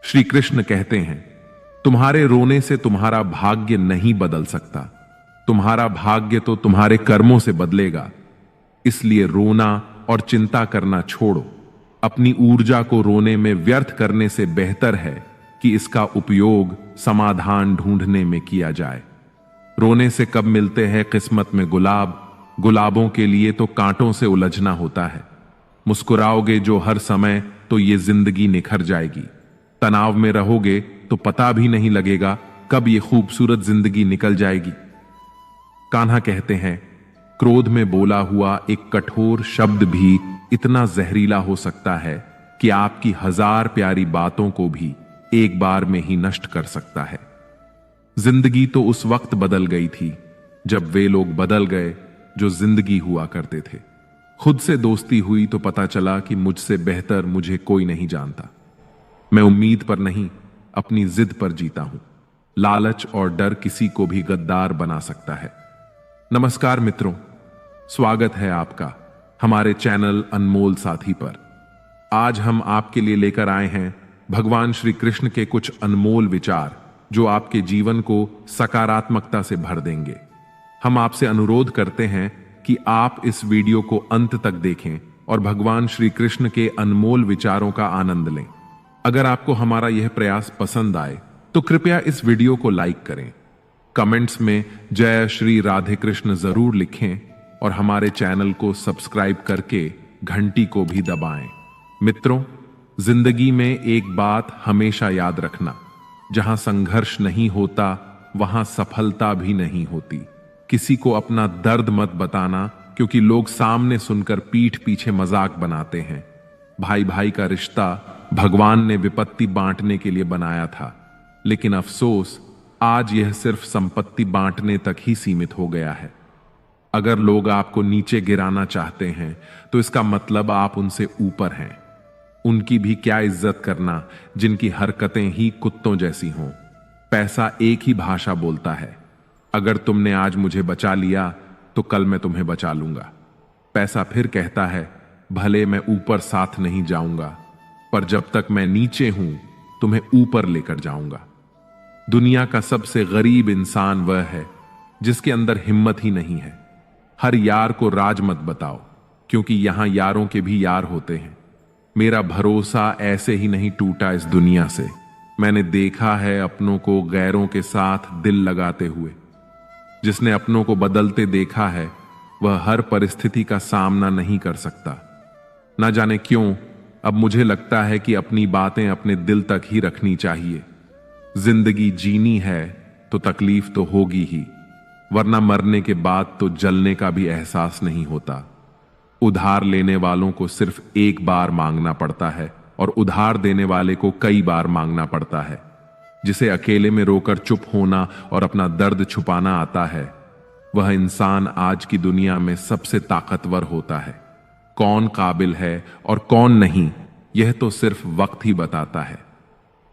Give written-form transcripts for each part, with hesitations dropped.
श्री कृष्ण कहते हैं, तुम्हारे रोने से तुम्हारा भाग्य नहीं बदल सकता, तुम्हारा भाग्य तो तुम्हारे कर्मों से बदलेगा। इसलिए रोना और चिंता करना छोड़ो। अपनी ऊर्जा को रोने में व्यर्थ करने से बेहतर है कि इसका उपयोग समाधान ढूंढने में किया जाए। रोने से कब मिलते हैं किस्मत में गुलाब, गुलाबों के लिए तो कांटों से उलझना होता है। मुस्कुराओगे जो हर समय तो ये जिंदगी निखर जाएगी। तनाव में रहोगे तो पता भी नहीं लगेगा कब ये खूबसूरत जिंदगी निकल जाएगी। कान्हा कहते हैं, क्रोध में बोला हुआ एक कठोर शब्द भी इतना जहरीला हो सकता है कि आपकी 1000 प्यारी बातों को भी एक बार में ही नष्ट कर सकता है। जिंदगी तो उस वक्त बदल गई थी जब वे लोग बदल गए जो जिंदगी हुआ करते थे। खुद से दोस्ती हुई तो पता चला कि मुझसे बेहतर मुझे कोई नहीं जानता। मैं उम्मीद पर नहीं, अपनी जिद पर जीता हूं। लालच और डर किसी को भी गद्दार बना सकता है। नमस्कार मित्रों, स्वागत है आपका हमारे चैनल अनमोल साथी पर। आज हम आपके लिए लेकर आए हैं भगवान श्री कृष्ण के कुछ अनमोल विचार जो आपके जीवन को सकारात्मकता से भर देंगे। हम आपसे अनुरोध करते हैं कि आप इस वीडियो को अंत तक देखें और भगवान श्री कृष्ण के अनमोल विचारों का आनंद लें। अगर आपको हमारा यह प्रयास पसंद आए तो कृपया इस वीडियो को लाइक करें, कमेंट्स में जय श्री राधे कृष्ण जरूर लिखें और हमारे चैनल को सब्सक्राइब करके घंटी को भी दबाएं। मित्रों, जिंदगी में एक बात हमेशा याद रखना, जहां संघर्ष नहीं होता वहां सफलता भी नहीं होती। किसी को अपना दर्द मत बताना, क्योंकि लोग सामने सुनकर पीठ पीछे मजाक बनाते हैं। भाई भाई का रिश्ता भगवान ने विपत्ति बांटने के लिए बनाया था, लेकिन अफसोस आज यह सिर्फ संपत्ति बांटने तक ही सीमित हो गया है। अगर लोग आपको नीचे गिराना चाहते हैं तो इसका मतलब आप उनसे ऊपर हैं। उनकी भी क्या इज्जत करना जिनकी हरकतें ही कुत्तों जैसी हों। पैसा एक ही भाषा बोलता है। अगर तुमने आज मुझे बचा लिया तो कल मैं तुम्हें बचा लूंगा। पैसा फिर कहता है, भले मैं ऊपर साथ नहीं जाऊंगा, पर जब तक मैं नीचे हूं तुम्हें ऊपर लेकर जाऊंगा। दुनिया का सबसे गरीब इंसान वह है जिसके अंदर हिम्मत ही नहीं है। हर यार को राज मत बताओ, क्योंकि यहां यारों के भी यार होते हैं। मेरा भरोसा ऐसे ही नहीं टूटा इस दुनिया से। मैंने देखा है अपनों को गैरों के साथ दिल लगाते हुए। जिसने अपनों को बदलते देखा है वह हर परिस्थिति का सामना नहीं कर सकता। ना जाने क्यों अब मुझे लगता है कि अपनी बातें अपने दिल तक ही रखनी चाहिए। जिंदगी जीनी है तो तकलीफ तो होगी ही, वरना मरने के बाद तो जलने का भी एहसास नहीं होता। उधार लेने वालों को सिर्फ एक बार मांगना पड़ता है और उधार देने वाले को कई बार मांगना पड़ता है। जिसे अकेले में रोकर चुप होना और अपना दर्द छुपाना आता है, वह इंसान आज की दुनिया में सबसे ताकतवर होता है। कौन काबिल है और कौन नहीं, यह तो सिर्फ वक्त ही बताता है।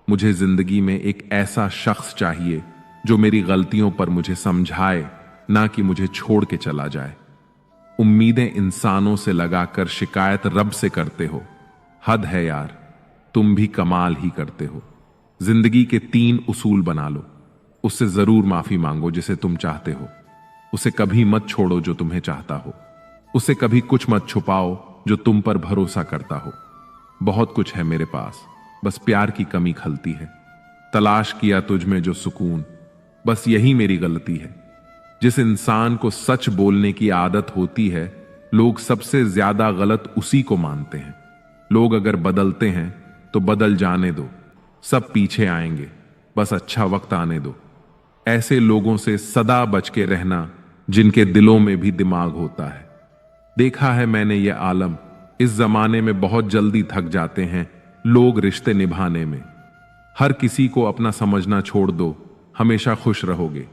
मुझे जिंदगी में एक ऐसा शख्स चाहिए जो मेरी गलतियों पर मुझे समझाए, ना कि मुझे छोड़ के चला जाए। उम्मीदें इंसानों से लगाकर शिकायत रब से करते हो। हद है यार, तुम भी कमाल ही करते हो। जिंदगी के 3 उसूल बना लो। उससे जरूर माफी मांगो जिसे तुम चाहते हो। उसे कभी मत छोड़ो जो तुम्हें चाहता हो। उसे कभी कुछ मत छुपाओ जो तुम पर भरोसा करता हो। बहुत कुछ है मेरे पास, बस प्यार की कमी खलती है। तलाश किया तुझ में जो सुकून, बस यही मेरी गलती है। जिस इंसान को सच बोलने की आदत होती है, लोग सबसे ज्यादा गलत उसी को मानते हैं। लोग अगर बदलते हैं तो बदल जाने दो, सब पीछे आएंगे, बस अच्छा वक्त आने दो। ऐसे लोगों से सदा बच के रहना जिनके दिलों में भी दिमाग होता है। देखा है मैंने ये आलम, इस जमाने में बहुत जल्दी थक जाते हैं लोग रिश्ते निभाने में। हर किसी को अपना समझना छोड़ दो, हमेशा खुश रहोगे।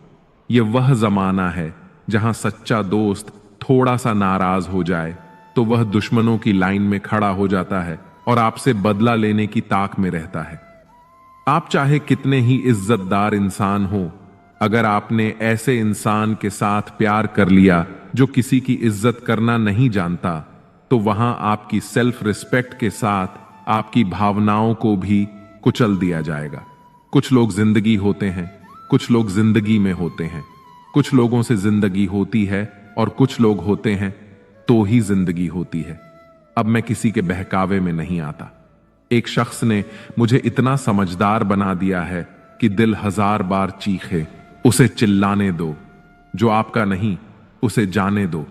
ये वह जमाना है जहां सच्चा दोस्त थोड़ा सा नाराज हो जाए तो वह दुश्मनों की लाइन में खड़ा हो जाता है और आपसे बदला लेने की ताक में रहता है। आप चाहे कितने ही इज्जतदार इंसान हो, अगर आपने ऐसे इंसान के साथ प्यार कर लिया जो किसी की इज्जत करना नहीं जानता, तो वहां आपकी सेल्फ रिस्पेक्ट के साथ आपकी भावनाओं को भी कुचल दिया जाएगा। कुछ लोग जिंदगी होते हैं, कुछ लोग जिंदगी में होते हैं। कुछ लोगों से जिंदगी होती है और कुछ लोग होते हैं तो ही जिंदगी होती है। अब मैं किसी के बहकावे में नहीं आता। एक शख्स ने मुझे इतना समझदार बना दिया है कि दिल 1000 बार चीखे, उसे चिल्लाने दो, जो आपका नहीं उसे जाने दो।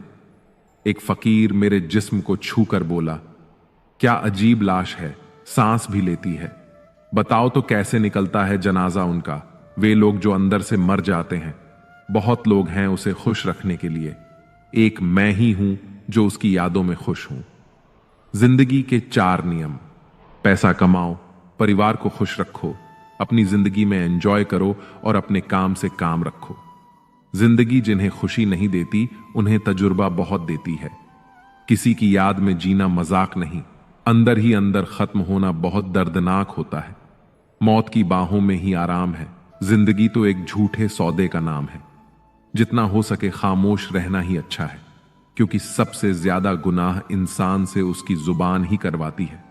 एक फकीर मेरे जिस्म को छू कर बोला, क्या अजीब लाश है, सांस भी लेती है। बताओ तो कैसे निकलता है जनाजा उनका, वे लोग जो अंदर से मर जाते हैं। बहुत लोग हैं उसे खुश रखने के लिए, एक मैं ही हूं जो उसकी यादों में खुश हूं। जिंदगी के 4 नियम: पैसा कमाओ, परिवार को खुश रखो, अपनी जिंदगी में एंजॉय करो और अपने काम से काम रखो। जिंदगी जिन्हें खुशी नहीं देती उन्हें तजुर्बा बहुत देती है। किसी की याद में जीना मजाक नहीं, अंदर ही अंदर खत्म होना बहुत दर्दनाक होता है। मौत की बाहों में ही आराम है। जिंदगी तो एक झूठे सौदे का नाम है। जितना हो सके खामोश रहना ही अच्छा है, क्योंकि सबसे ज्यादा गुनाह इंसान से उसकी जुबान ही करवाती है।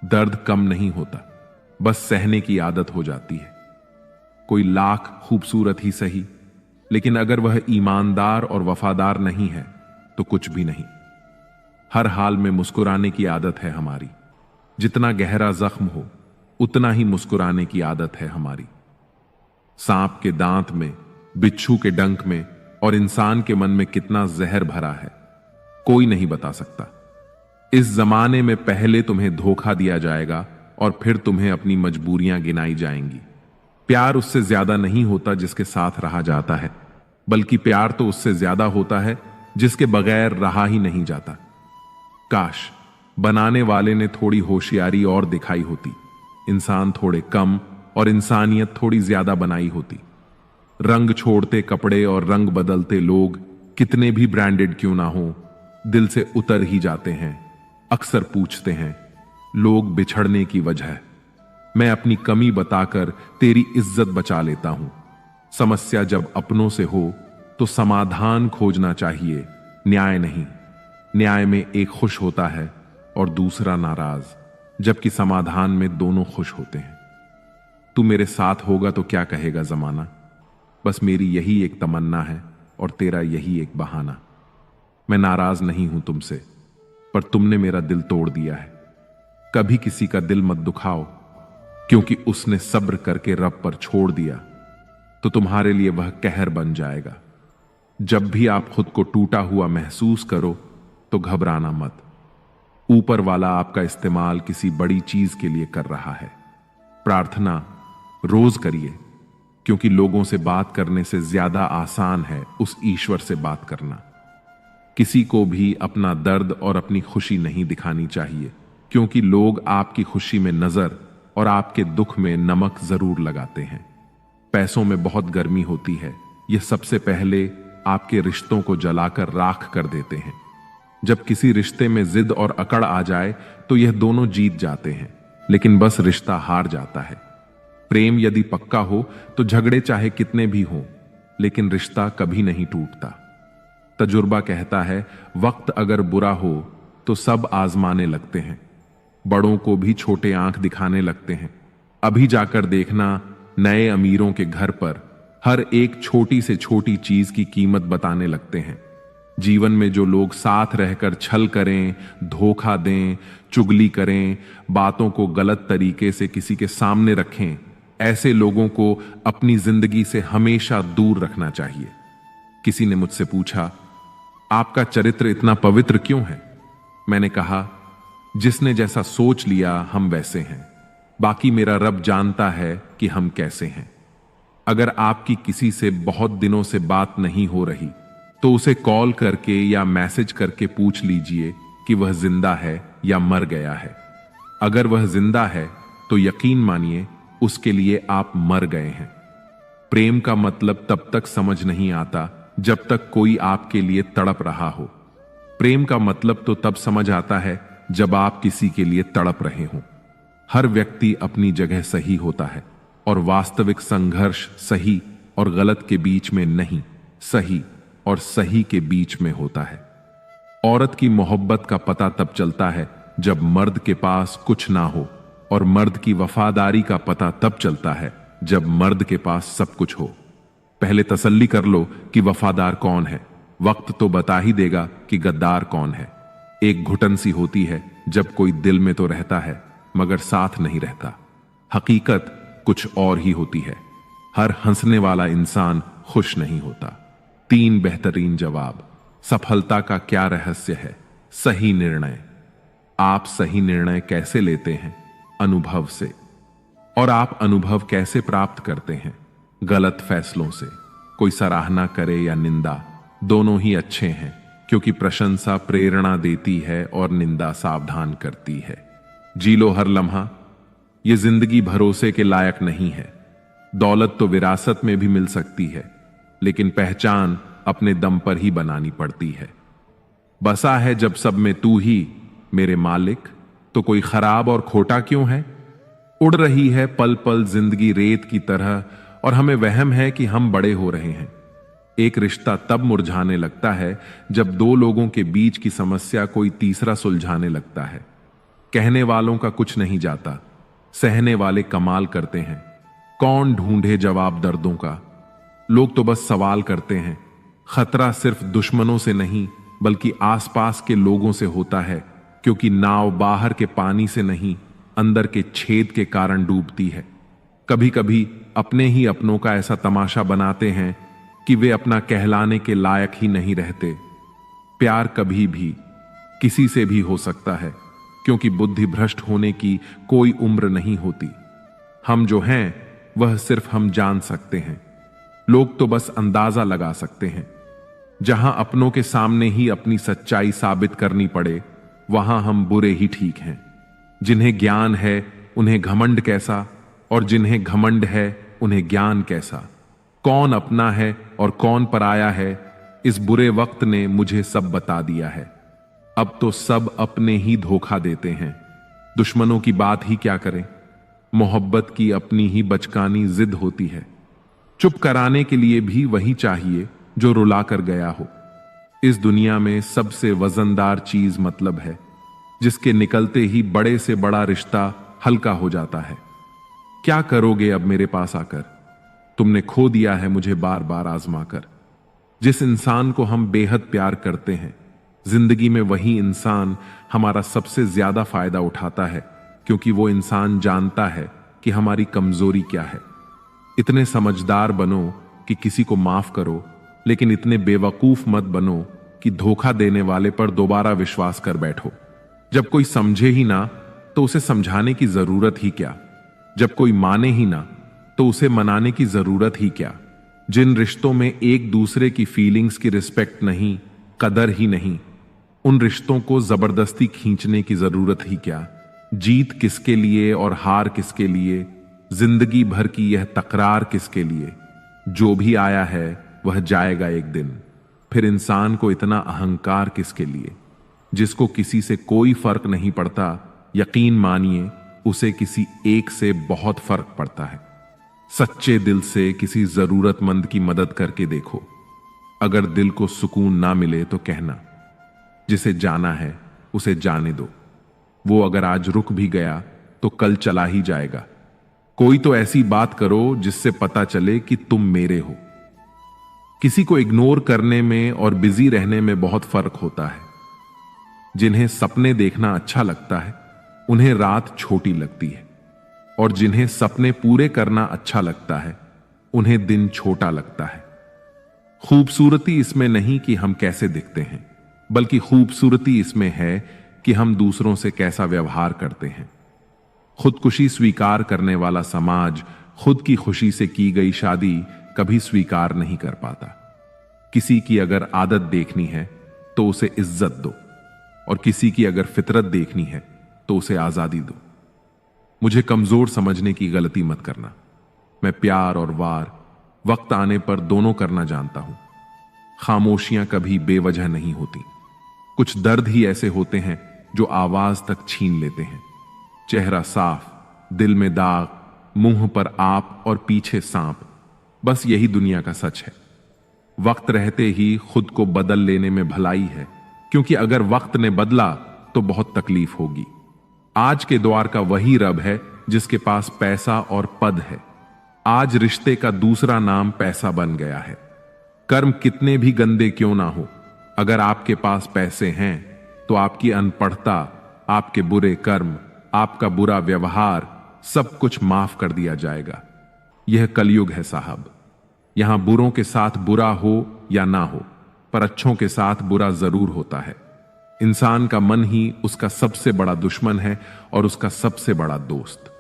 दर्द कम नहीं होता, बस सहने की आदत हो जाती है। कोई लाख खूबसूरत ही सही, लेकिन अगर वह ईमानदार और वफादार नहीं है तो कुछ भी नहीं। हर हाल में मुस्कुराने की आदत है हमारी। जितना गहरा जख्म हो उतना ही मुस्कुराने की आदत है हमारी। सांप के दांत में, बिच्छू के डंक में और इंसान के मन में कितना जहर भरा है, कोई नहीं बता सकता। इस जमाने में पहले तुम्हें धोखा दिया जाएगा और फिर तुम्हें अपनी मजबूरियां गिनाई जाएंगी। प्यार उससे ज्यादा नहीं होता जिसके साथ रहा जाता है, बल्कि प्यार तो उससे ज्यादा होता है जिसके बगैर रहा ही नहीं जाता। काश बनाने वाले ने थोड़ी होशियारी और दिखाई होती, इंसान थोड़े कम और इंसानियत थोड़ी ज्यादा बनाई होती। रंग छोड़ते कपड़े और रंग बदलते लोग कितने भी ब्रांडेड क्यों ना हो, दिल से उतर ही जाते हैं। अक्सर पूछते हैं लोग बिछड़ने की वजह। मैं अपनी कमी बताकर तेरी इज्जत बचा लेता हूं। समस्या जब अपनों से हो तो समाधान खोजना चाहिए, न्याय नहीं। न्याय में एक खुश होता है और दूसरा नाराज, जबकि समाधान में दोनों खुश होते हैं। तू मेरे साथ होगा तो क्या कहेगा जमाना, बस मेरी यही एक तमन्ना है और तेरा यही एक बहाना। मैं नाराज नहीं हूं तुमसे, पर तुमने मेरा दिल तोड़ दिया है। कभी किसी का दिल मत दुखाओ, क्योंकि उसने सब्र करके रब पर छोड़ दिया तो तुम्हारे लिए वह कहर बन जाएगा। जब भी आप खुद को टूटा हुआ महसूस करो तो घबराना मत। ऊपर वाला आपका इस्तेमाल किसी बड़ी चीज के लिए कर रहा है। प्रार्थना रोज करिए, क्योंकि लोगों से बात करने से ज्यादा आसान है उस ईश्वर से बात करना। किसी को भी अपना दर्द और अपनी खुशी नहीं दिखानी चाहिए, क्योंकि लोग आपकी खुशी में नजर और आपके दुख में नमक जरूर लगाते हैं। पैसों में बहुत गर्मी होती है, यह सबसे पहले आपके रिश्तों को जलाकर राख कर देते हैं। जब किसी रिश्ते में जिद और अकड़ आ जाए तो यह दोनों जीत जाते हैं, लेकिन बस रिश्ता हार जाता है। प्रेम यदि पक्का हो तो झगड़े चाहे कितने भी हों, लेकिन रिश्ता कभी नहीं टूटता। तजुर्बा कहता है वक्त अगर बुरा हो तो सब आजमाने लगते हैं, बड़ों को भी छोटे आंख दिखाने लगते हैं। अभी जाकर देखना नए अमीरों के घर पर हर एक छोटी से छोटी चीज की कीमत बताने लगते हैं। जीवन में जो लोग साथ रहकर छल करें, धोखा दें, चुगली करें, बातों को गलत तरीके से किसी के सामने रखें, ऐसे लोगों को अपनी जिंदगी से हमेशा दूर रखना चाहिए। किसी ने मुझसे पूछा, आपका चरित्र इतना पवित्र क्यों है? मैंने कहा, जिसने जैसा सोच लिया हम वैसे हैं, बाकी मेरा रब जानता है कि हम कैसे हैं। अगर आपकी किसी से बहुत दिनों से बात नहीं हो रही तो उसे कॉल करके या मैसेज करके पूछ लीजिए कि वह जिंदा है या मर गया है। अगर वह जिंदा है तो यकीन मानिए उसके लिए आप मर गए हैं। प्रेम का मतलब तब तक समझ नहीं आता जब तक कोई आपके लिए तड़प रहा हो। प्रेम का मतलब तो तब समझ आता है जब आप किसी के लिए तड़प रहे हों। हर व्यक्ति अपनी जगह सही होता है और वास्तविक संघर्ष सही और गलत के बीच में नहीं, सही और सही के बीच में होता है। औरत की मोहब्बत का पता तब चलता है जब मर्द के पास कुछ ना हो और मर्द की वफादारी का पता तब चलता है जब मर्द के पास सब कुछ हो। पहले तसल्ली कर लो कि वफादार कौन है, वक्त तो बता ही देगा कि गद्दार कौन है। एक घुटन सी होती है जब कोई दिल में तो रहता है मगर साथ नहीं रहता। हकीकत कुछ और ही होती है। हर हंसने वाला इंसान खुश नहीं होता। 3 बेहतरीन जवाब। सफलता का क्या रहस्य है? सही निर्णय। आप सही निर्णय कैसे लेते हैं? अनुभव से। और आप अनुभव कैसे प्राप्त करते हैं? गलत फैसलों से। कोई सराहना करे या निंदा, दोनों ही अच्छे हैं, क्योंकि प्रशंसा प्रेरणा देती है और निंदा सावधान करती है। जी लो हर लम्हा। यह जिंदगी भरोसे के लायक नहीं है। दौलत तो विरासत में भी मिल सकती है, लेकिन पहचान अपने दम पर ही बनानी पड़ती है। बसा है जब सब में तू ही मेरे मालिक, तो कोई खराब और खोटा क्यों है? उड़ रही है पल पल जिंदगी रेत की तरह, और हमें वहम है कि हम बड़े हो रहे हैं। एक रिश्ता तब मुरझाने लगता है जब 2 लोगों के बीच की समस्या कोई तीसरा सुलझाने लगता है। कहने वालों का कुछ नहीं जाता, सहने वाले कमाल करते हैं। कौन ढूंढे जवाब दर्दों का? लोग तो बस सवाल करते हैं। खतरा सिर्फ दुश्मनों से नहीं बल्कि आसपास के लोगों से होता है, क्योंकि नाव बाहर के पानी से नहीं अंदर के छेद के कारण डूबती है। कभी कभी अपने ही अपनों का ऐसा तमाशा बनाते हैं कि वे अपना कहलाने के लायक ही नहीं रहते। प्यार कभी भी किसी से भी हो सकता है, क्योंकि बुद्धि भ्रष्ट होने की कोई उम्र नहीं होती। हम जो हैं वह सिर्फ हम जान सकते हैं, लोग तो बस अंदाजा लगा सकते हैं। जहां अपनों के सामने ही अपनी सच्चाई साबित करनी पड़े, वहां हम बुरे ही ठीक हैं। जिन्हें ज्ञान है उन्हें घमंड कैसा, और जिन्हें घमंड है उन्हें ज्ञान कैसा। कौन अपना है और कौन पराया है, इस बुरे वक्त ने मुझे सब बता दिया है। अब तो सब अपने ही धोखा देते हैं। दुश्मनों की बात ही क्या करें। मोहब्बत की अपनी ही बचकानी जिद होती है। चुप कराने के लिए भी वही चाहिए जो रुला कर गया हो। इस दुनिया में सबसे वजनदार चीज मतलब है, जिसके निकलते ही बड़े से बड़ा रिश्ता हल्का हो जाता है। क्या करोगे अब मेरे पास आकर? तुमने खो दिया है मुझे बार बार आजमा कर। जिस इंसान को हम बेहद प्यार करते हैं, जिंदगी में वही इंसान हमारा सबसे ज्यादा फायदा उठाता है, क्योंकि वो इंसान जानता है कि हमारी कमजोरी क्या है। इतने समझदार बनो कि किसी को माफ करो, लेकिन इतने बेवकूफ मत बनो कि धोखा देने वाले पर दोबारा विश्वास कर बैठो। जब कोई समझे ही ना तो उसे समझाने की जरूरत ही क्या। जब कोई माने ही ना तो उसे मनाने की जरूरत ही क्या। जिन रिश्तों में एक दूसरे की फीलिंग्स की रिस्पेक्ट नहीं, कदर ही नहीं, उन रिश्तों को जबरदस्ती खींचने की जरूरत ही क्या। जीत किसके लिए और हार किसके लिए, जिंदगी भर की यह तकरार किसके लिए। जो भी आया है वह जाएगा एक दिन। फिर इंसान को इतना अहंकार किसके लिए। जिसको किसी से कोई फर्क नहीं पड़ता, यकीन मानिए उसे किसी एक से बहुत फर्क पड़ता है। सच्चे दिल से किसी जरूरतमंद की मदद करके देखो। अगर दिल को सुकून ना मिले तो कहना, जिसे जाना है उसे जाने दो। वो अगर आज रुक भी गया तो कल चला ही जाएगा। कोई तो ऐसी बात करो जिससे पता चले कि तुम मेरे हो। किसी को इग्नोर करने में और बिजी रहने में बहुत फर्क होता है। जिन्हें सपने देखना अच्छा लगता है उन्हें रात छोटी लगती है, और जिन्हें सपने पूरे करना अच्छा लगता है उन्हें दिन छोटा लगता है। खूबसूरती इसमें नहीं कि हम कैसे दिखते हैं, बल्कि खूबसूरती इसमें है कि हम दूसरों से कैसा व्यवहार करते हैं। खुदकुशी स्वीकार करने वाला समाज खुद की खुशी से की गई शादी कभी स्वीकार नहीं कर पाता। किसी की अगर आदत देखनी है तो उसे इज्जत दो, और किसी की अगर फितरत देखनी है तो उसे आजादी दो। मुझे कमजोर समझने की गलती मत करना। मैं प्यार और वार वक्त आने पर दोनों करना जानता हूं। खामोशियां कभी बेवजह नहीं होती। कुछ दर्द ही ऐसे होते हैं जो आवाज तक छीन लेते हैं। चेहरा साफ, दिल में दाग, मुंह पर आप और पीछे सांप, बस यही दुनिया का सच है। वक्त रहते ही खुद को बदल लेने में भलाई है, क्योंकि अगर वक्त ने बदला तो बहुत तकलीफ होगी। आज के द्वार का वही रब है जिसके पास पैसा और पद है। आज रिश्ते का दूसरा नाम पैसा बन गया है। कर्म कितने भी गंदे क्यों ना हो, अगर आपके पास पैसे हैं तो आपकी अनपढ़ता, आपके बुरे कर्म, आपका बुरा व्यवहार, सब कुछ माफ कर दिया जाएगा। यह कलयुग है साहब। यहां बुरों के साथ बुरा हो या ना हो, पर अच्छों के साथ बुरा जरूर होता है। इंसान का मन ही उसका सबसे बड़ा दुश्मन है और उसका सबसे बड़ा दोस्त।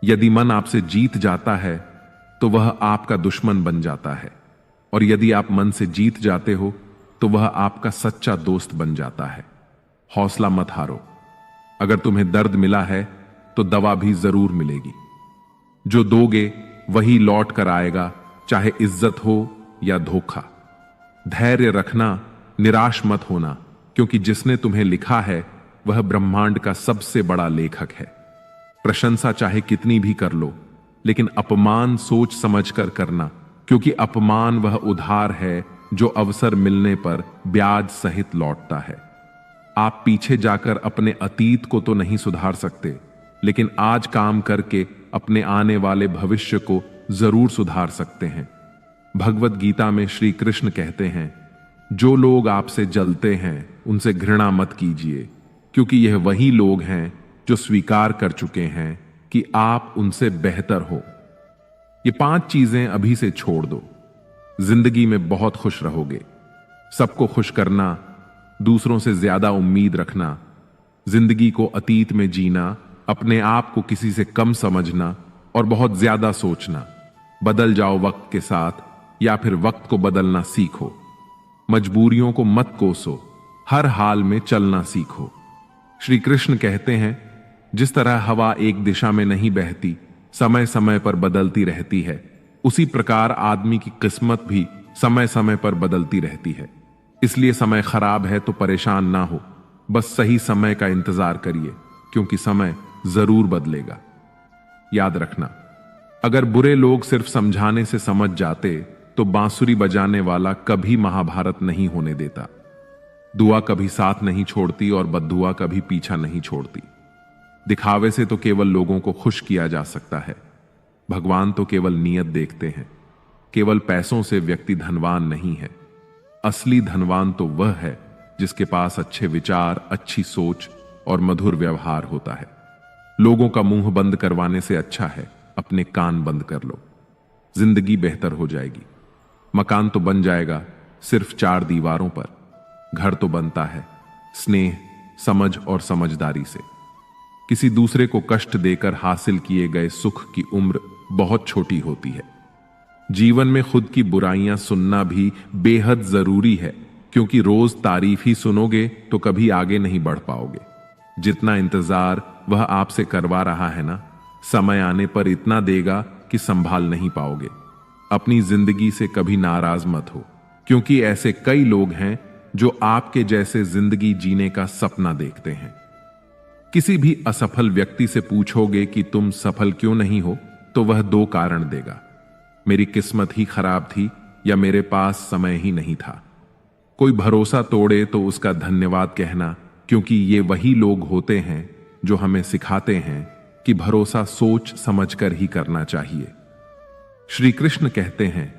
यदि मन आपसे जीत जाता है तो वह आपका दुश्मन बन जाता है, और यदि आप मन से जीत जाते हो तो वह आपका सच्चा दोस्त बन जाता है। हौसला मत हारो। अगर तुम्हें दर्द मिला है तो दवा भी जरूर मिलेगी। जो दोगे वही लौट कर आएगा, चाहे इज्जत हो या धोखा। धैर्य रखना, निराश मत होना, क्योंकि जिसने तुम्हें लिखा है वह ब्रह्मांड का सबसे बड़ा लेखक है। प्रशंसा चाहे कितनी भी कर लो, लेकिन अपमान सोच समझ कर करना, क्योंकि अपमान वह उधार है जो अवसर मिलने पर ब्याज सहित लौटता है। आप पीछे जाकर अपने अतीत को तो नहीं सुधार सकते, लेकिन आज काम करके अपने आने वाले भविष्य को जरूर सुधार सकते हैं। भगवत गीता में श्री कृष्ण कहते हैं, जो लोग आपसे जलते हैं उनसे घृणा मत कीजिए, क्योंकि यह वही लोग हैं जो स्वीकार कर चुके हैं कि आप उनसे बेहतर हो। ये 5 चीजें अभी से छोड़ दो, जिंदगी में बहुत खुश रहोगे। सबको खुश करना, दूसरों से ज्यादा उम्मीद रखना, जिंदगी को अतीत में जीना, अपने आप को किसी से कम समझना और बहुत ज्यादा सोचना। बदल जाओ वक्त के साथ, या फिर वक्त को बदलना सीखो। मजबूरियों को मत कोसो, हर हाल में चलना सीखो। श्री कृष्ण कहते हैं, जिस तरह हवा एक दिशा में नहीं बहती, समय समय पर बदलती रहती है, उसी प्रकार आदमी की किस्मत भी समय समय पर बदलती रहती है। इसलिए समय खराब है तो परेशान ना हो, बस सही समय का इंतजार करिए, क्योंकि समय जरूर बदलेगा। याद रखना, अगर बुरे लोग सिर्फ समझाने से समझ जाते तो बांसुरी बजाने वाला कभी महाभारत नहीं होने देता। दुआ कभी साथ नहीं छोड़ती और बद्दुआ कभी पीछा नहीं छोड़ती। दिखावे से तो केवल लोगों को खुश किया जा सकता है। भगवान तो केवल नियत देखते हैं। केवल पैसों से व्यक्ति धनवान नहीं है। असली धनवान तो वह है जिसके पास अच्छे विचार, अच्छी सोच और मधुर व्यवहार होता है। लोगों का मुंह बंद करवाने से अच्छा है अपने कान बंद कर लो। जिंदगी बेहतर हो जाएगी। मकान तो बन जाएगा सिर्फ 4 दीवारों पर। घर तो बनता है स्नेह, समझ और समझदारी से। किसी दूसरे को कष्ट देकर हासिल किए गए सुख की उम्र बहुत छोटी होती है। जीवन में खुद की बुराइयां सुनना भी बेहद जरूरी है, क्योंकि रोज तारीफ ही सुनोगे तो कभी आगे नहीं बढ़ पाओगे। जितना इंतजार वह आपसे करवा रहा है ना, समय आने पर इतना देगा कि संभाल नहीं पाओगे। अपनी जिंदगी से कभी नाराज मत हो, क्योंकि ऐसे कई लोग हैं जो आपके जैसे जिंदगी जीने का सपना देखते हैं। किसी भी असफल व्यक्ति से पूछोगे कि तुम सफल क्यों नहीं हो, तो वह 2 कारण देगा, मेरी किस्मत ही खराब थी या मेरे पास समय ही नहीं था। कोई भरोसा तोड़े तो उसका धन्यवाद कहना, क्योंकि ये वही लोग होते हैं जो हमें सिखाते हैं कि भरोसा सोच समझकर ही करना चाहिए। श्री कृष्ण कहते हैं,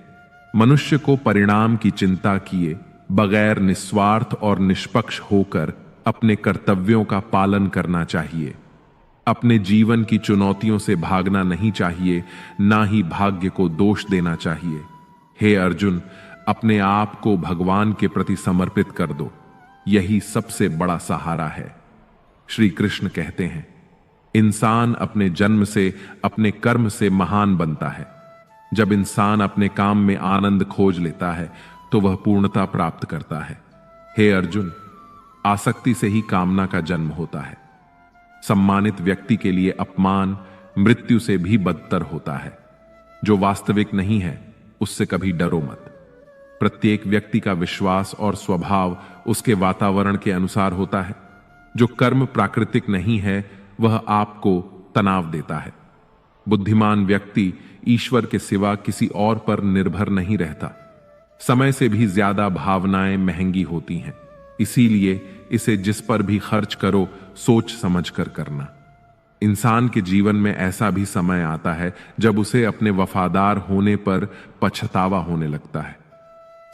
मनुष्य को परिणाम की चिंता किए बगैर निस्वार्थ और निष्पक्ष होकर अपने कर्तव्यों का पालन करना चाहिए। अपने जीवन की चुनौतियों से भागना नहीं चाहिए, ना ही भाग्य को दोष देना चाहिए। हे अर्जुन, अपने आप को भगवान के प्रति समर्पित कर दो, यही सबसे बड़ा सहारा है। श्री कृष्ण कहते हैं, इंसान अपने जन्म से, अपने कर्म से महान बनता है। जब इंसान अपने काम में आनंद खोज लेता है तो वह पूर्णता प्राप्त करता है। हे अर्जुन, आसक्ति से ही कामना का जन्म होता है। सम्मानित व्यक्ति के लिए अपमान मृत्यु से भी बदतर होता है। जो वास्तविक नहीं है उससे कभी डरो मत। प्रत्येक व्यक्ति का विश्वास और स्वभाव उसके वातावरण के अनुसार होता है। जो कर्म प्राकृतिक नहीं है वह आपको तनाव देता है। बुद्धिमान व्यक्ति ईश्वर के सिवा किसी और पर निर्भर नहीं रहता। समय से भी ज्यादा भावनाएं महंगी होती हैं, इसीलिए इसे जिस पर भी खर्च करो सोच समझ कर करना। इंसान के जीवन में ऐसा भी समय आता है जब उसे अपने वफादार होने पर पछतावा होने लगता है।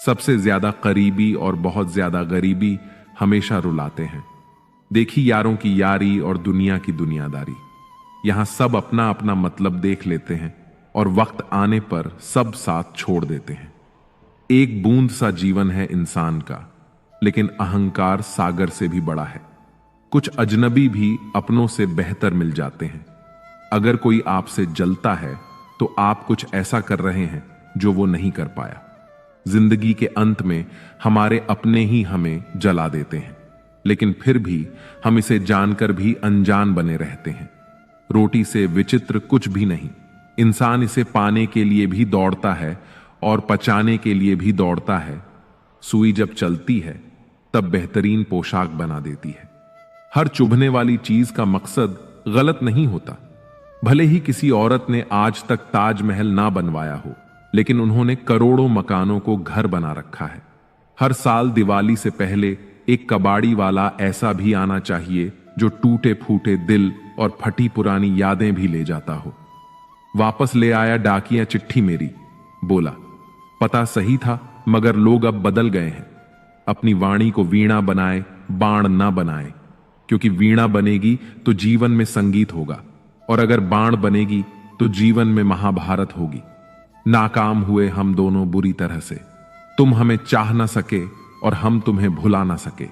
सबसे ज्यादा करीबी और बहुत ज्यादा गरीबी हमेशा रुलाते हैं। देखी यारों की यारी और दुनिया की दुनियादारी। यहां सब अपना अपना मतलब देख लेते हैं और वक्त आने पर सब साथ छोड़ देते हैं। एक बूंद सा जीवन है इंसान का, लेकिन अहंकार सागर से भी बड़ा है। कुछ अजनबी भी अपनों से बेहतर मिल जाते हैं। अगर कोई आपसे जलता है तो आप कुछ ऐसा कर रहे हैं जो वो नहीं कर पाया। जिंदगी के अंत में हमारे अपने ही हमें जला देते हैं, लेकिन फिर भी हम इसे जानकर भी अनजान बने रहते हैं। रोटी से विचित्र कुछ भी नहीं। इंसान इसे पाने के लिए भी दौड़ता है और पचाने के लिए भी दौड़ता है। सुई जब चलती है तब बेहतरीन पोशाक बना देती है। हर चुभने वाली चीज का मकसद गलत नहीं होता। भले ही किसी औरत ने आज तक ताजमहल ना बनवाया हो, लेकिन उन्होंने करोड़ों मकानों को घर बना रखा है। हर साल दिवाली से पहले एक कबाड़ी वाला ऐसा भी आना चाहिए जो टूटे फूटे दिल और फटी पुरानी यादें भी ले जाता हो। वापस ले आया डाकिया चिट्ठी मेरी, बोला पता सही था मगर लोग अब बदल गए हैं। अपनी वाणी को वीणा बनाए, बाण ना बनाए, क्योंकि वीणा बनेगी तो जीवन में संगीत होगा, और अगर बाण बनेगी तो जीवन में महाभारत होगी। नाकाम हुए हम दोनों बुरी तरह से। तुम हमें चाह ना सके और हम तुम्हें भुला ना सके।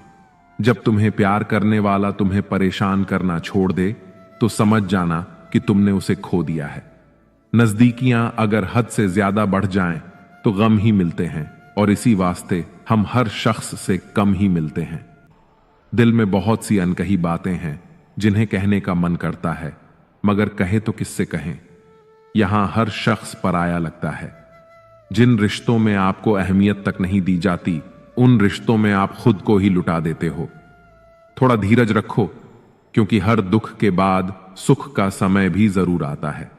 जब तुम्हें प्यार करने वाला तुम्हें परेशान करना छोड़ दे तो समझ जाना कि तुमने उसे खो दिया है। नजदीकियां अगर हद से ज्यादा बढ़ जाएं तो गम ही मिलते हैं, और इसी वास्ते हम हर शख्स से कम ही मिलते हैं। दिल में बहुत सी अनकही बातें हैं जिन्हें कहने का मन करता है, मगर कहे तो किससे कहें। यहां हर शख्स पराया लगता है। जिन रिश्तों में आपको अहमियत तक नहीं दी जाती, उन रिश्तों में आप खुद को ही लुटा देते हो। थोड़ा धीरज रखो, क्योंकि हर दुख के बाद सुख का समय भी जरूर आता है।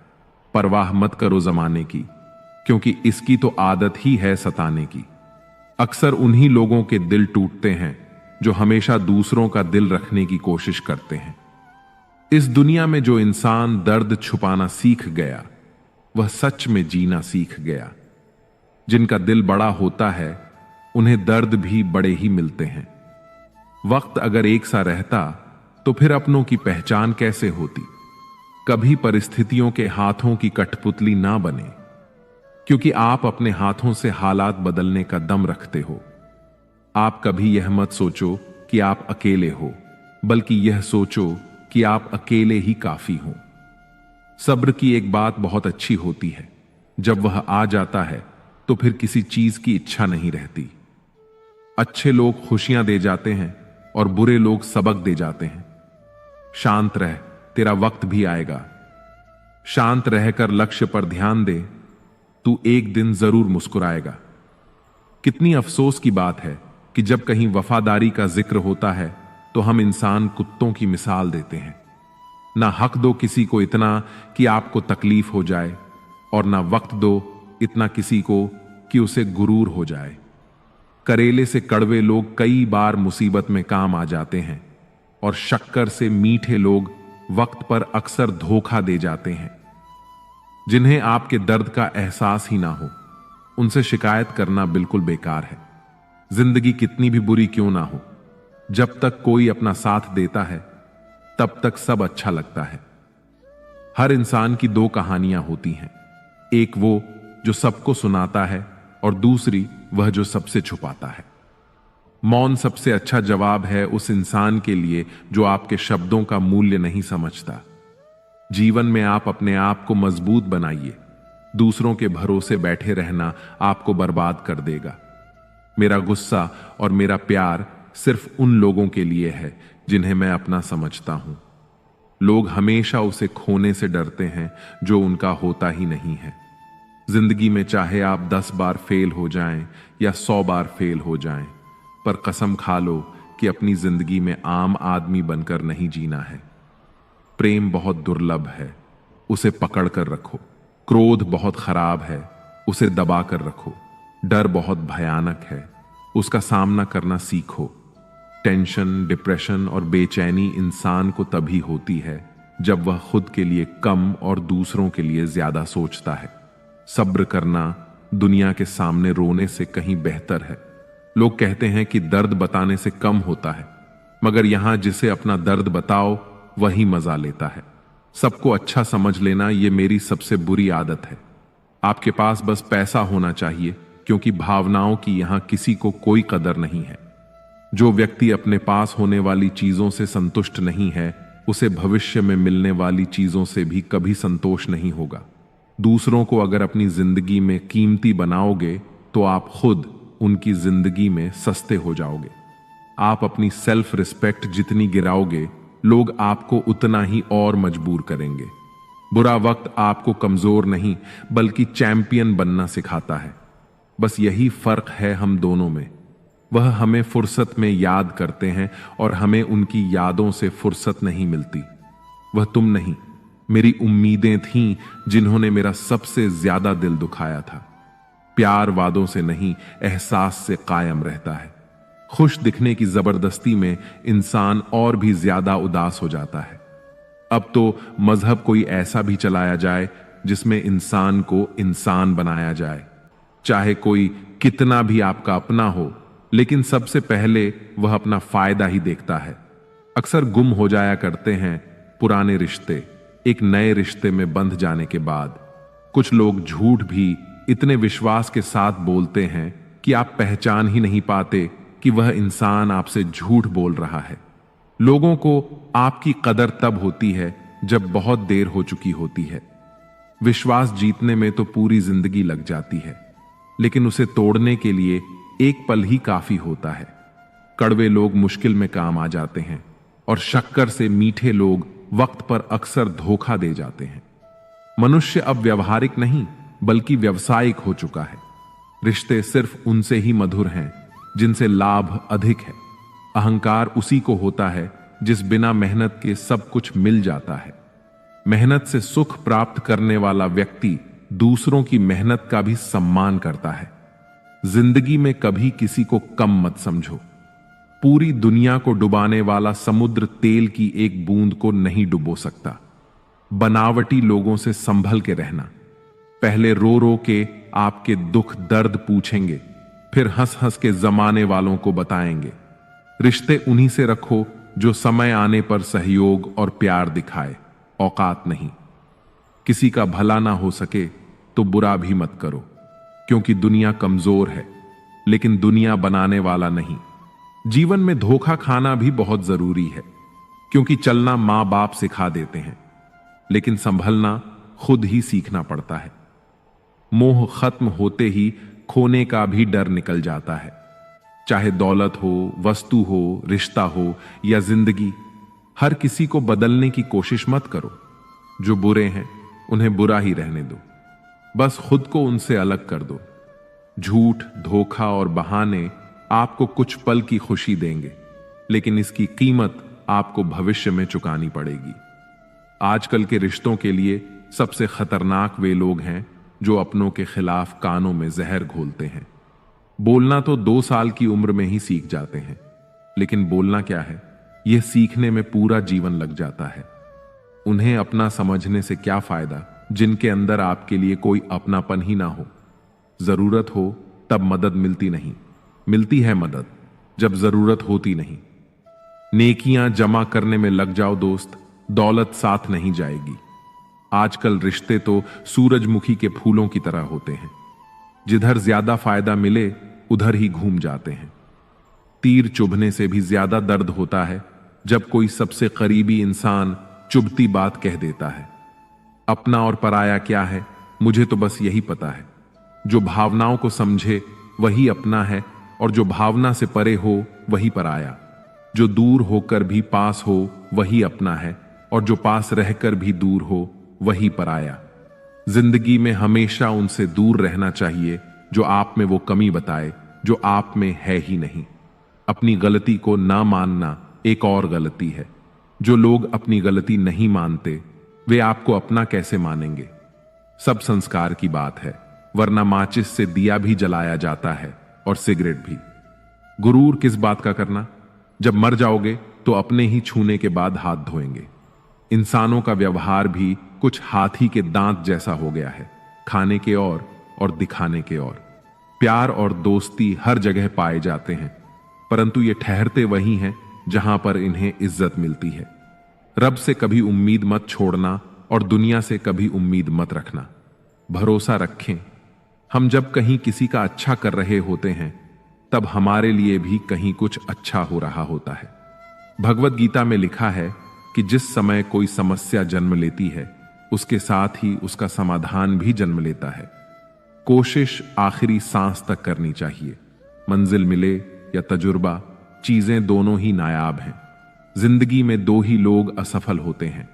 परवाह मत करो जमाने की, क्योंकि इसकी तो आदत ही है सताने की। अक्सर उन्हीं लोगों के दिल टूटते हैं जो हमेशा दूसरों का दिल रखने की कोशिश करते हैं। इस दुनिया में जो इंसान दर्द छुपाना सीख गया, वह सच में जीना सीख गया। जिनका दिल बड़ा होता है, उन्हें दर्द भी बड़े ही मिलते हैं। वक्त अगर एक सा रहता तो फिर अपनों की पहचान कैसे होती। कभी परिस्थितियों के हाथों की कठपुतली ना बने, क्योंकि आप अपने हाथों से हालात बदलने का दम रखते हो। आप कभी यह मत सोचो कि आप अकेले हो, बल्कि यह सोचो कि आप अकेले ही काफी हो। सब्र की एक बात बहुत अच्छी होती है, जब वह आ जाता है तो फिर किसी चीज की इच्छा नहीं रहती। अच्छे लोग खुशियां दे जाते हैं और बुरे लोग सबक दे जाते हैं। शांत रह, तेरा वक्त भी आएगा। शांत रहकर लक्ष्य पर ध्यान दे, तू एक दिन जरूर मुस्कुराएगा। कितनी अफसोस की बात है कि जब कहीं वफादारी का जिक्र होता है तो हम इंसान कुत्तों की मिसाल देते हैं। ना हक दो किसी को इतना कि आपको तकलीफ हो जाए, और ना वक्त दो इतना किसी को कि उसे गुरूर हो जाए। करेले से कड़वे लोग कई बार मुसीबत में काम आ जाते हैं, और शक्कर से मीठे लोग वक्त पर अक्सर धोखा दे जाते हैं। जिन्हें आपके दर्द का एहसास ही ना हो, उनसे शिकायत करना बिल्कुल बेकार है। जिंदगी कितनी भी बुरी क्यों ना हो, जब तक कोई अपना साथ देता है तब तक सब अच्छा लगता है। हर इंसान की दो कहानियां होती हैं, एक वो जो सबको सुनाता है और दूसरी वह जो सबसे छुपाता है। मौन सबसे अच्छा जवाब है उस इंसान के लिए जो आपके शब्दों का मूल्य नहीं समझता। जीवन में आप अपने आप को मजबूत बनाइए। दूसरों के भरोसे बैठे रहना आपको बर्बाद कर देगा। मेरा गुस्सा और मेरा प्यार सिर्फ उन लोगों के लिए है जिन्हें मैं अपना समझता हूं। लोग हमेशा उसे खोने से डरते हैं जो उनका होता ही नहीं है। जिंदगी में चाहे आप 10 बार फेल हो जाएं या 100 बार फेल हो जाएं, पर कसम खा लो कि अपनी जिंदगी में आम आदमी बनकर नहीं जीना है। प्रेम बहुत दुर्लभ है, उसे पकड़ कर रखो। क्रोध बहुत खराब है, उसे दबा कर रखो। डर बहुत भयानक है, उसका सामना करना सीखो। टेंशन, डिप्रेशन और बेचैनी इंसान को तभी होती है जब वह खुद के लिए कम और दूसरों के लिए ज्यादा सोचता है। सब्र करना दुनिया के सामने रोने से कहीं बेहतर है। लोग कहते हैं कि दर्द बताने से कम होता है, मगर यहां जिसे अपना दर्द बताओ वही मजा लेता है। सबको अच्छा समझ लेना यह मेरी सबसे बुरी आदत है। आपके पास बस पैसा होना चाहिए, क्योंकि भावनाओं की यहां किसी को कोई कदर नहीं है। जो व्यक्ति अपने पास होने वाली चीजों से संतुष्ट नहीं है, उसे भविष्य में मिलने वाली चीजों से भी कभी संतोष नहीं होगा। दूसरों को अगर अपनी जिंदगी में कीमती बनाओगे तो आप खुद उनकी जिंदगी में सस्ते हो जाओगे। आप अपनी सेल्फ रिस्पेक्ट जितनी गिराओगे, लोग आपको उतना ही और मजबूर करेंगे। बुरा वक्त आपको कमजोर नहीं बल्कि चैंपियन बनना सिखाता है। बस यही फर्क है हम दोनों में। वह हमें फुर्सत में याद करते हैं और हमें उनकी यादों से फुर्सत नहीं मिलती। वह तुम नहीं, मेरी उम्मीदें थीं जिन्होंने मेरा सबसे ज्यादा दिल दुखाया था। प्यार वादों से नहीं, एहसास से कायम रहता है। खुश दिखने की जबरदस्ती में इंसान और भी ज्यादा उदास हो जाता है। अब तो मजहब कोई ऐसा भी चलाया जाए जिसमें इंसान को इंसान बनाया जाए। चाहे कोई कितना भी आपका अपना हो, लेकिन सबसे पहले वह अपना फायदा ही देखता है। अक्सर गुम हो जाया करते हैं पुराने रिश्ते एक नए रिश्ते में बंध जाने के बाद। कुछ लोग झूठ भी इतने विश्वास के साथ बोलते हैं कि आप पहचान ही नहीं पाते कि वह इंसान आपसे झूठ बोल रहा है। लोगों को आपकी कदर तब होती है जब बहुत देर हो चुकी होती है। विश्वास जीतने में तो पूरी जिंदगी लग जाती है, लेकिन उसे तोड़ने के लिए एक पल ही काफी होता है। कड़वे लोग मुश्किल में काम आ जाते हैं और शक्कर से मीठे लोग वक्त पर अक्सर धोखा दे जाते हैं। मनुष्य अब व्यवहारिक नहीं बल्कि व्यावसायिक हो चुका है। रिश्ते सिर्फ उनसे ही मधुर हैं जिनसे लाभ अधिक है। अहंकार उसी को होता है जिस बिना मेहनत के सब कुछ मिल जाता है। मेहनत से सुख प्राप्त करने वाला व्यक्ति दूसरों की मेहनत का भी सम्मान करता है। जिंदगी में कभी किसी को कम मत समझो। पूरी दुनिया को डुबाने वाला समुद्र तेल की एक बूंद को नहीं डुबो सकता। बनावटी लोगों से संभल के रहना। पहले रो रो के आपके दुख दर्द पूछेंगे, फिर हंस हंस के जमाने वालों को बताएंगे। रिश्ते उन्हीं से रखो जो समय आने पर सहयोग और प्यार दिखाए, औकात नहीं। किसी का भला ना हो सके तो बुरा भी मत करो, क्योंकि दुनिया कमजोर है, लेकिन दुनिया बनाने वाला नहीं। जीवन में धोखा खाना भी बहुत जरूरी है, क्योंकि चलना मां बाप सिखा देते हैं, लेकिन संभलना खुद ही सीखना पड़ता है। मोह खत्म होते ही खोने का भी डर निकल जाता है। चाहे दौलत हो, वस्तु हो, रिश्ता हो या जिंदगी, हर किसी को बदलने की कोशिश मत करो। जो बुरे हैं उन्हें बुरा ही रहने दो, बस खुद को उनसे अलग कर दो। झूठ, धोखा और बहाने आपको कुछ पल की खुशी देंगे, लेकिन इसकी कीमत आपको भविष्य में चुकानी पड़ेगी। आजकल के रिश्तों के लिए सबसे खतरनाक वे लोग हैं जो अपनों के खिलाफ कानों में जहर घोलते हैं। बोलना तो 2 साल की उम्र में ही सीख जाते हैं, लेकिन बोलना क्या है, यह सीखने में पूरा जीवन लग जाता है। उन्हें अपना समझने से क्या फायदा जिनके अंदर आपके लिए कोई अपनापन ही ना हो। जरूरत हो तब मदद मिलती नहीं, मिलती है मदद जब जरूरत होती नहीं। नेकियां जमा करने में लग जाओ दोस्त, दौलत साथ नहीं जाएगी। आजकल रिश्ते तो सूरजमुखी के फूलों की तरह होते हैं, जिधर ज्यादा फायदा मिले उधर ही घूम जाते हैं। तीर चुभने से भी ज्यादा दर्द होता है जब कोई सबसे करीबी इंसान चुभती बात कह देता है। अपना और पराया क्या है, मुझे तो बस यही पता है। जो भावनाओं को समझे वही अपना है, और जो भावना से परे हो वही पराया। जो दूर होकर भी पास हो वही अपना है, और जो पास रहकर भी दूर हो वही पराया। जिंदगी में हमेशा उनसे दूर रहना चाहिए जो आप में वो कमी बताए जो आप में है ही नहीं। अपनी गलती को ना मानना एक और गलती है। जो लोग अपनी गलती नहीं मानते वे आपको अपना कैसे मानेंगे। सब संस्कार की बात है, वरना माचिस से दिया भी जलाया जाता है और सिगरेट भी। गुरूर किस बात का करना, जब मर जाओगे तो अपने ही छूने के बाद हाथ धोएंगे। इंसानों का व्यवहार भी कुछ हाथी के दांत जैसा हो गया है, खाने के और दिखाने के और। प्यार और दोस्ती हर जगह पाए जाते हैं, परंतु ये ठहरते वहीं हैं जहां पर इन्हें इज्जत मिलती है। रब से कभी उम्मीद मत छोड़ना और दुनिया से कभी उम्मीद मत रखना। भरोसा रखें, हम जब कहीं किसी का अच्छा कर रहे होते हैं तब हमारे लिए भी कहीं कुछ अच्छा हो रहा होता है। भगवत गीता में लिखा है कि जिस समय कोई समस्या जन्म लेती है उसके साथ ही उसका समाधान भी जन्म लेता है। कोशिश आखिरी सांस तक करनी चाहिए। मंजिल मिले या तजुर्बा, चीजें दोनों ही नायाब हैं। जिंदगी में दो ही लोग असफल होते हैं,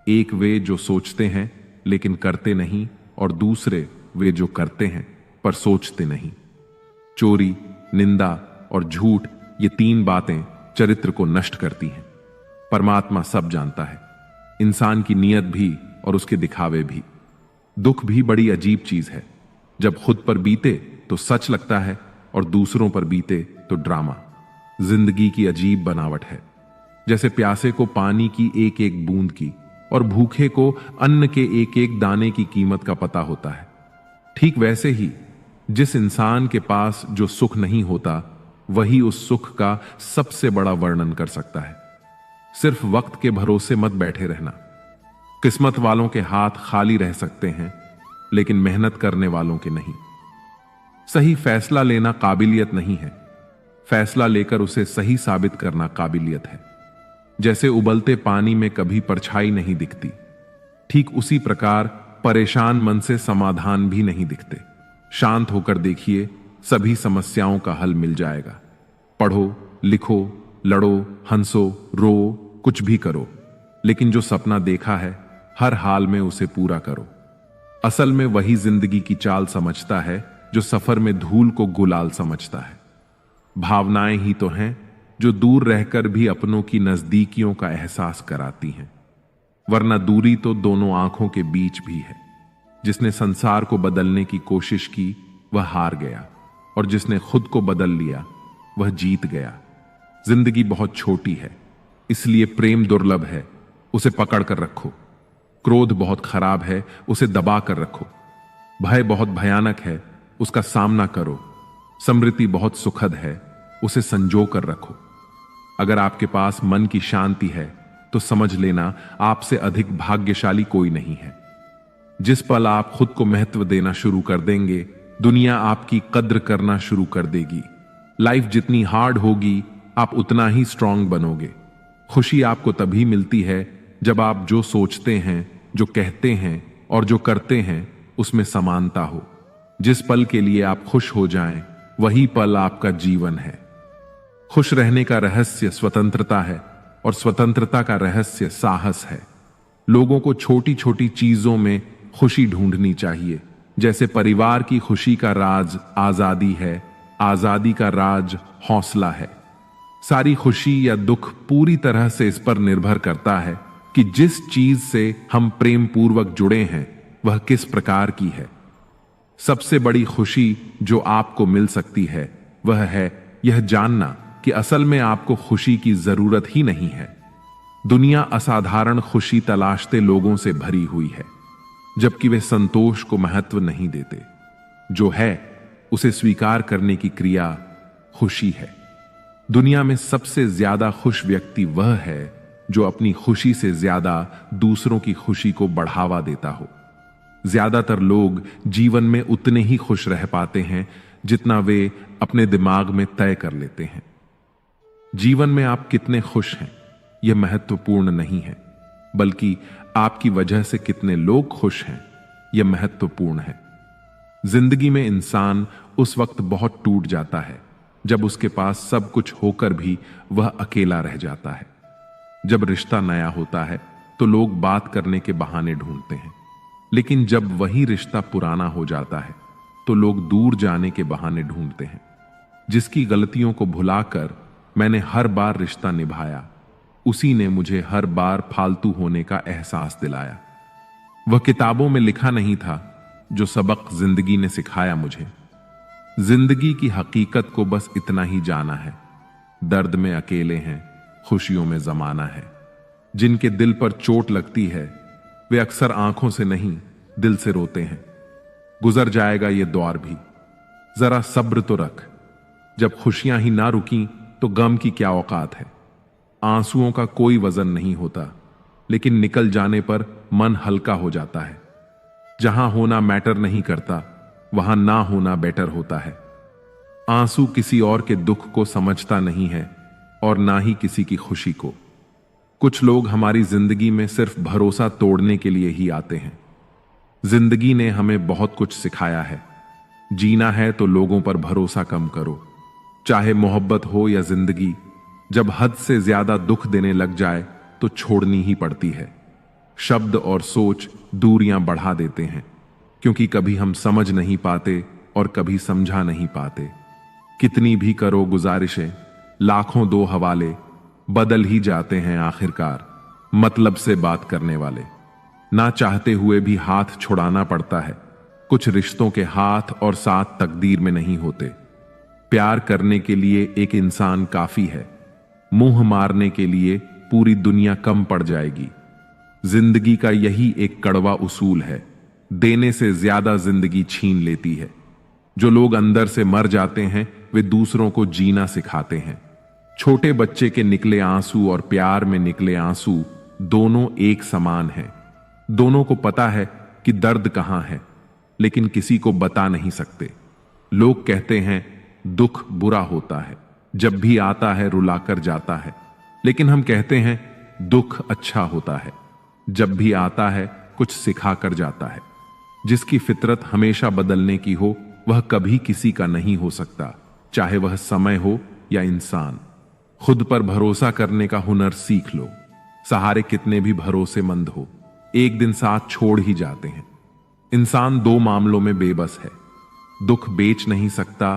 एक वे जो सोचते हैं लेकिन करते नहीं, और दूसरे वे जो करते हैं पर सोचते नहीं। चोरी, निंदा और झूठ, ये तीन बातें चरित्र को नष्ट करती हैं। परमात्मा सब जानता है, इंसान की नीयत भी और उसके दिखावे भी। दुख भी बड़ी अजीब चीज है, जब खुद पर बीते तो सच लगता है और दूसरों पर बीते तो ड्रामा। जिंदगी की अजीब बनावट है, जैसे प्यासे को पानी की एक एक बूंद की और भूखे को अन्न के एक एक दाने की कीमत का पता होता है। ठीक वैसे ही जिस इंसान के पास जो सुख नहीं होता वही उस सुख का सबसे बड़ा वर्णन कर सकता है। सिर्फ वक्त के भरोसे मत बैठे रहना। किस्मत वालों के हाथ खाली रह सकते हैं, लेकिन मेहनत करने वालों के नहीं। सही फैसला लेना काबिलियत नहीं है, फैसला लेकर उसे सही साबित करना काबिलियत है। जैसे उबलते पानी में कभी परछाई नहीं दिखती, ठीक उसी प्रकार परेशान मन से समाधान भी नहीं दिखते। शांत होकर देखिए, सभी समस्याओं का हल मिल जाएगा। पढ़ो, लिखो, लड़ो, हंसो, रो, कुछ भी करो, लेकिन जो सपना देखा है हर हाल में उसे पूरा करो। असल में वही जिंदगी की चाल समझता है जो सफर में धूल को गुलाल समझता है। भावनाएं ही तो हैं जो दूर रहकर भी अपनों की नजदीकियों का एहसास कराती हैं, वरना दूरी तो दोनों आंखों के बीच भी है। जिसने संसार को बदलने की कोशिश की वह हार गया, और जिसने खुद को बदल लिया वह जीत गया। जिंदगी बहुत छोटी है, इसलिए प्रेम दुर्लभ है, उसे पकड़ कर रखो। क्रोध बहुत खराब है, उसे दबा कर रखो। भय बहुत भयानक है, उसका सामना करो। समृद्धि बहुत सुखद है, उसे संजो कर रखो। अगर आपके पास मन की शांति है तो समझ लेना आपसे अधिक भाग्यशाली कोई नहीं है। जिस पल आप खुद को महत्व देना शुरू कर देंगे, दुनिया आपकी कद्र करना शुरू कर देगी। लाइफ जितनी हार्ड होगी आप उतना ही स्ट्रांग बनोगे। खुशी आपको तभी मिलती है जब आप जो सोचते हैं, जो कहते हैं और जो करते हैं उसमें समानता हो। जिस पल के लिए आप खुश हो जाएं, वही पल आपका जीवन है। खुश रहने का रहस्य स्वतंत्रता है, और स्वतंत्रता का रहस्य साहस है। लोगों को छोटी छोटी चीजों में खुशी ढूंढनी चाहिए। जैसे परिवार की खुशी का राज आजादी है, आजादी का राज हौसला है। सारी खुशी या दुख पूरी तरह से इस पर निर्भर करता है कि जिस चीज से हम प्रेम पूर्वक जुड़े हैं वह किस प्रकार की है। सबसे बड़ी खुशी जो आपको मिल सकती है वह है यह जानना कि असल में आपको खुशी की जरूरत ही नहीं है। दुनिया असाधारण खुशी तलाशते लोगों से भरी हुई है, जबकि वे संतोष को महत्व नहीं देते। जो है उसे स्वीकार करने की क्रिया खुशी है। दुनिया में सबसे ज्यादा खुश व्यक्ति वह है जो अपनी खुशी से ज्यादा दूसरों की खुशी को बढ़ावा देता हो। ज्यादातर लोग जीवन में उतने ही खुश रह पाते हैं जितना वे अपने दिमाग में तय कर लेते हैं। जीवन में आप कितने खुश हैं यह महत्वपूर्ण नहीं है, बल्कि आपकी वजह से कितने लोग खुश हैं यह महत्वपूर्ण है। जिंदगी में इंसान उस वक्त बहुत टूट जाता है जब उसके पास सब कुछ होकर भी वह अकेला रह जाता है। जब रिश्ता नया होता है तो लोग बात करने के बहाने ढूंढते हैं, लेकिन जब वही रिश्ता पुराना हो जाता है तो लोग दूर जाने के बहाने ढूंढते हैं। जिसकी गलतियों को भुलाकर मैंने हर बार रिश्ता निभाया, उसी ने मुझे हर बार फालतू होने का एहसास दिलाया। वह किताबों में लिखा नहीं था जो सबक जिंदगी ने सिखाया मुझे। जिंदगी की हकीकत को बस इतना ही जाना है, दर्द में अकेले हैं, खुशियों में जमाना है। जिनके दिल पर चोट लगती है वे अक्सर आंखों से नहीं दिल से रोते हैं। गुजर जाएगा ये दौर भी, जरा सब्र तो रख। जब खुशियां ही ना रुकी तो गम की क्या औकात है। आंसुओं का कोई वजन नहीं होता, लेकिन निकल जाने पर मन हल्का हो जाता है। जहां होना मैटर नहीं करता, वहां ना होना बेटर होता है। आंसू किसी और के दुख को समझता नहीं है और ना ही किसी की खुशी को। कुछ लोग हमारी जिंदगी में सिर्फ भरोसा तोड़ने के लिए ही आते हैं। जिंदगी ने हमें बहुत कुछ सिखाया है। जीना है तो लोगों पर भरोसा कम करो, चाहे मोहब्बत हो या जिंदगी। जब हद से ज्यादा दुख देने लग जाए तो छोड़नी ही पड़ती है। शब्द और सोच दूरियां बढ़ा देते हैं, क्योंकि कभी हम समझ नहीं पाते और कभी समझा नहीं पाते। कितनी भी करो गुजारिशें, लाखों दो हवाले, बदल ही जाते हैं आखिरकार मतलब से बात करने वाले। ना चाहते हुए भी हाथ छुड़ाना पड़ता है। कुछ रिश्तों के हाथ और साथ तकदीर में नहीं होते। प्यार करने के लिए एक इंसान काफी है, मुंह मारने के लिए पूरी दुनिया कम पड़ जाएगी। जिंदगी का यही एक कड़वा उसूल है, देने से ज्यादा जिंदगी छीन लेती है। जो लोग अंदर से मर जाते हैं वे दूसरों को जीना सिखाते हैं। छोटे बच्चे के निकले आंसू और प्यार में निकले आंसू दोनों एक समान हैं। दोनों को पता है कि दर्द कहां है, लेकिन किसी को बता नहीं सकते। लोग कहते हैं दुख बुरा होता है, जब भी आता है रुलाकर जाता है। लेकिन हम कहते हैं दुख अच्छा होता है, जब भी आता है कुछ सिखा कर जाता है। जिसकी फितरत हमेशा बदलने की हो वह कभी किसी का नहीं हो सकता, चाहे वह समय हो या इंसान। खुद पर भरोसा करने का हुनर सीख लो। सहारे कितने भी भरोसेमंद हो, एक दिन साथ छोड़ ही जाते हैं। इंसान दो मामलों में बेबस है, दुख बेच नहीं सकता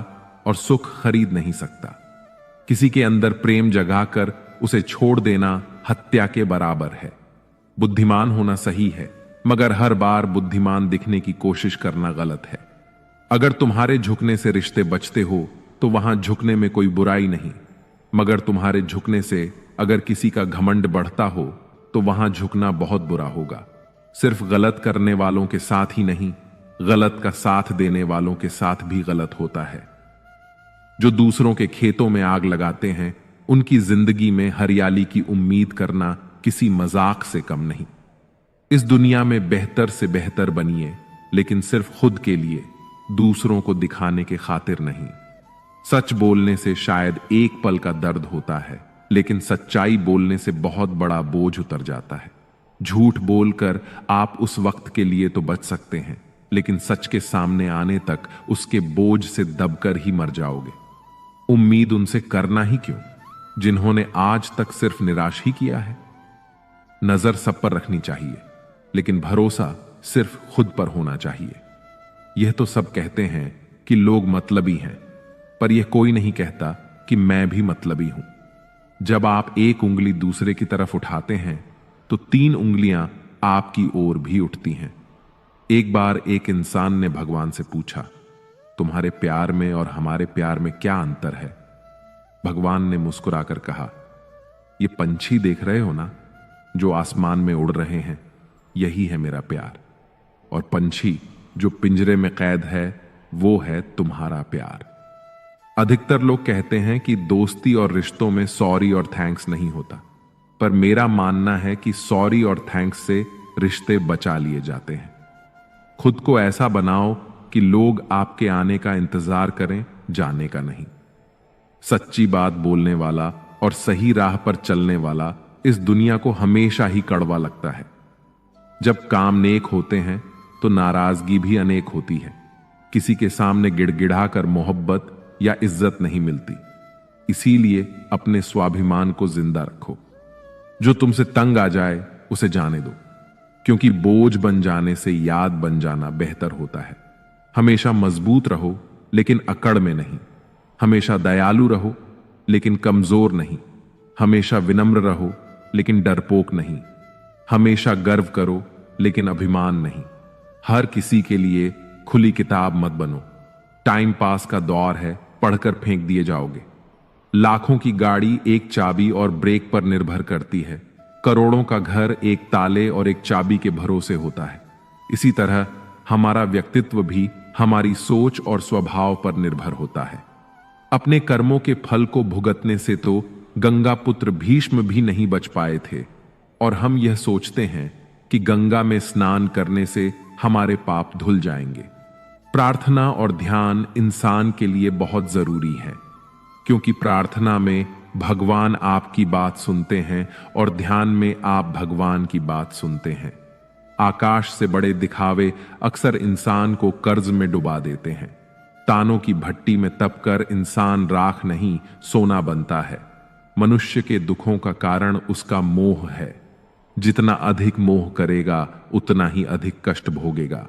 और सुख खरीद नहीं सकता। किसी के अंदर प्रेम जगाकर उसे छोड़ देना हत्या के बराबर है। बुद्धिमान होना सही है, मगर हर बार बुद्धिमान दिखने की कोशिश करना गलत है। अगर तुम्हारे झुकने से रिश्ते बचते हो तो वहां झुकने में कोई बुराई नहीं, मगर तुम्हारे झुकने से अगर किसी का घमंड बढ़ता हो तो वहां झुकना बहुत बुरा होगा। सिर्फ गलत करने वालों के साथ ही नहीं, गलत का साथ देने वालों के साथ भी गलत होता है। जो दूसरों के खेतों में आग लगाते हैं उनकी जिंदगी में हरियाली की उम्मीद करना किसी मजाक से कम नहीं। इस दुनिया में बेहतर से बेहतर बनिए, लेकिन सिर्फ खुद के लिए, दूसरों को दिखाने के खातिर नहीं। सच बोलने से शायद एक पल का दर्द होता है, लेकिन सच्चाई बोलने से बहुत बड़ा बोझ उतर जाता है। झूठ बोलकर आप उस वक्त के लिए तो बच सकते हैं, लेकिन सच के सामने आने तक उसके बोझ से दबकर ही मर जाओगे। उम्मीद उनसे करना ही क्यों जिन्होंने आज तक सिर्फ निराश ही किया है। नजर सब पर रखनी चाहिए, लेकिन भरोसा सिर्फ खुद पर होना चाहिए। यह तो सब कहते हैं कि लोग मतलबी हैं, पर यह कोई नहीं कहता कि मैं भी मतलबी हूं। जब आप एक उंगली दूसरे की तरफ उठाते हैं तो 3 उंगलियां आपकी ओर भी उठती हैं। एक बार एक इंसान ने भगवान से पूछा, तुम्हारे प्यार में और हमारे प्यार में क्या अंतर है? भगवान ने मुस्कुराकर कहा, ये पंछी देख रहे हो ना, जो आसमान में उड़ रहे हैं, यही है मेरा प्यार। और पंछी जो पिंजरे में कैद है वो है तुम्हारा प्यार। अधिकतर लोग कहते हैं कि दोस्ती और रिश्तों में सॉरी और थैंक्स नहीं होता, पर मेरा मानना है कि सॉरी और थैंक्स से रिश्ते बचा लिए जाते हैं। खुद को ऐसा बनाओ कि लोग आपके आने का इंतजार करें, जाने का नहीं। सच्ची बात बोलने वाला और सही राह पर चलने वाला इस दुनिया को हमेशा ही कड़वा लगता है। जब काम नेक होते हैं तो नाराजगी भी अनेक होती है। किसी के सामने गिड़गिड़ाकर मोहब्बत या इज्जत नहीं मिलती। इसीलिए अपने स्वाभिमान को जिंदा रखो। जो तुमसे तंग आ जाए उसे जाने दो, क्योंकि बोझ बन जाने से याद बन जाना बेहतर होता है। हमेशा मजबूत रहो लेकिन अकड़ में नहीं। हमेशा दयालु रहो लेकिन कमजोर नहीं। हमेशा विनम्र रहो लेकिन डरपोक नहीं। हमेशा गर्व करो लेकिन अभिमान नहीं। हर किसी के लिए खुली किताब मत बनो। टाइम पास का दौर है, पढ़कर फेंक दिए जाओगे। लाखों की गाड़ी एक चाबी और ब्रेक पर निर्भर करती है, करोड़ों का घर एक ताले और एक चाबी के भरोसे होता है। इसी तरह हमारा व्यक्तित्व भी हमारी सोच और स्वभाव पर निर्भर होता है। अपने कर्मों के फल को भुगतने से तो गंगा पुत्र भीष्म भी नहीं बच पाए थे, और हम यह सोचते हैं कि गंगा में स्नान करने से हमारे पाप धुल जाएंगे। प्रार्थना और ध्यान इंसान के लिए बहुत जरूरी है, क्योंकि प्रार्थना में भगवान आपकी बात सुनते हैं और ध्यान में आप भगवान की बात सुनते हैं। आकाश से बड़े दिखावे अक्सर इंसान को कर्ज में डुबा देते हैं। तानों की भट्टी में तपकर इंसान राख नहीं सोना बनता है। मनुष्य के दुखों का कारण उसका मोह है। जितना अधिक मोह करेगा उतना ही अधिक कष्ट भोगेगा।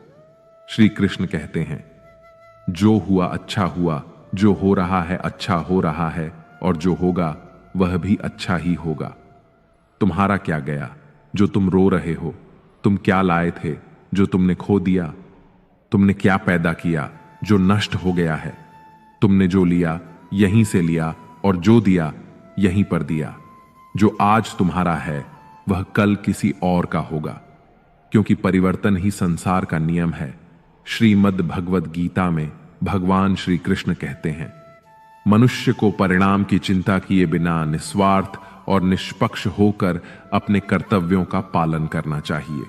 श्री कृष्ण कहते हैं, जो हुआ अच्छा हुआ, जो हो रहा है अच्छा हो रहा है, और जो होगा वह भी अच्छा ही होगा। तुम्हारा क्या गया जो तुम रो रहे हो? तुम क्या लाए थे जो तुमने खो दिया? तुमने क्या पैदा किया जो नष्ट हो गया है? तुमने जो लिया यहीं से लिया, और जो दिया यहीं पर दिया। जो आज तुम्हारा है वह कल किसी और का होगा, क्योंकि परिवर्तन ही संसार का नियम है। श्रीमद् भगवद गीता में भगवान श्री कृष्ण कहते हैं, मनुष्य को परिणाम की चिंता किए बिना निस्वार्थ और निष्पक्ष होकर अपने कर्तव्यों का पालन करना चाहिए।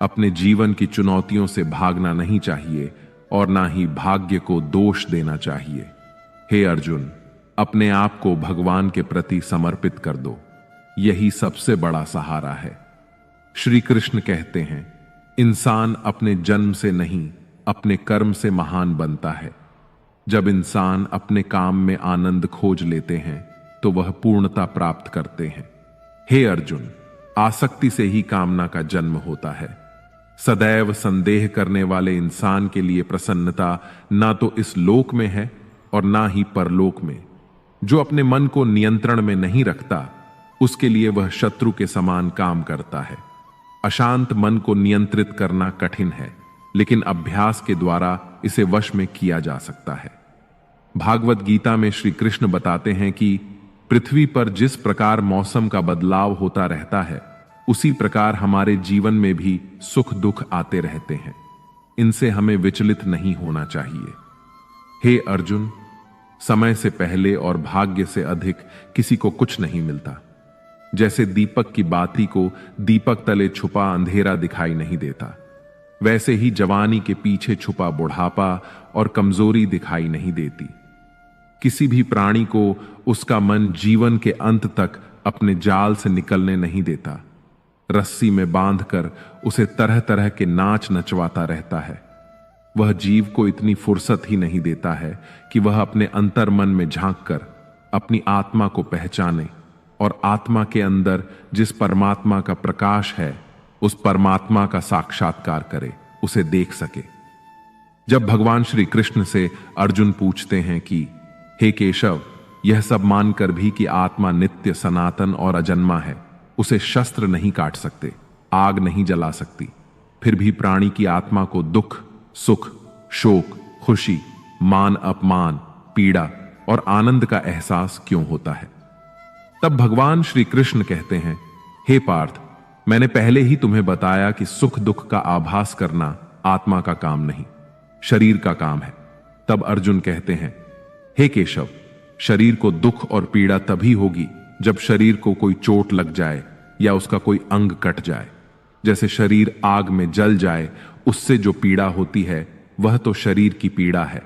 अपने जीवन की चुनौतियों से भागना नहीं चाहिए और ना ही भाग्य को दोष देना चाहिए। हे अर्जुन, अपने आप को भगवान के प्रति समर्पित कर दो, यही सबसे बड़ा सहारा है। श्री कृष्ण कहते हैं, इंसान अपने जन्म से नहीं अपने कर्म से महान बनता है। जब इंसान अपने काम में आनंद खोज लेते हैं तो वह पूर्णता प्राप्त करते हैं। हे अर्जुन, आसक्ति से ही कामना का जन्म होता है। सदैव संदेह करने वाले इंसान के लिए प्रसन्नता ना तो इस लोक में है और ना ही परलोक में। जो अपने मन को नियंत्रण में नहीं रखता, उसके लिए वह शत्रु के समान काम करता है। अशांत मन को नियंत्रित करना कठिन है, लेकिन अभ्यास के द्वारा इसे वश में किया जा सकता है। भागवत गीता में श्री कृष्ण बताते हैं कि पृथ्वी पर जिस प्रकार मौसम का बदलाव होता रहता है, उसी प्रकार हमारे जीवन में भी सुख दुख आते रहते हैं। इनसे हमें विचलित नहीं होना चाहिए। हे अर्जुन, समय से पहले और भाग्य से अधिक किसी को कुछ नहीं मिलता। जैसे दीपक की बाती को दीपक तले छुपा अंधेरा दिखाई नहीं देता, वैसे ही जवानी के पीछे छुपा बुढ़ापा और कमजोरी दिखाई नहीं देती। किसी भी प्राणी को उसका मन जीवन के अंत तक अपने जाल से निकलने नहीं देता। रस्सी में बांधकर उसे तरह तरह के नाच नचवाता रहता है। वह जीव को इतनी फुर्सत ही नहीं देता है कि वह अपने अंतर मन में झांककर अपनी आत्मा को पहचाने और आत्मा के अंदर जिस परमात्मा का प्रकाश है, उस परमात्मा का साक्षात्कार करे, उसे देख सके। जब भगवान श्री कृष्ण से अर्जुन पूछते हैं कि हे केशव, यह सब मानकर भी कि आत्मा नित्य सनातन और अजन्मा है, उसे शस्त्र नहीं काट सकते, आग नहीं जला सकती, फिर भी प्राणी की आत्मा को दुख, सुख, शोक, खुशी, मान अपमान, पीड़ा और आनंद का एहसास क्यों होता है? तब भगवान श्री कृष्ण कहते हैं, हे पार्थ, मैंने पहले ही तुम्हें बताया कि सुख दुख का आभास करना आत्मा का काम नहीं, शरीर का काम है। तब अर्जुन कहते हैं, हे केशव, शरीर को दुख और पीड़ा तभी होगी जब शरीर को कोई चोट लग जाए या उसका कोई अंग कट जाए। जैसे शरीर आग में जल जाए, उससे जो पीड़ा होती है वह तो शरीर की पीड़ा है,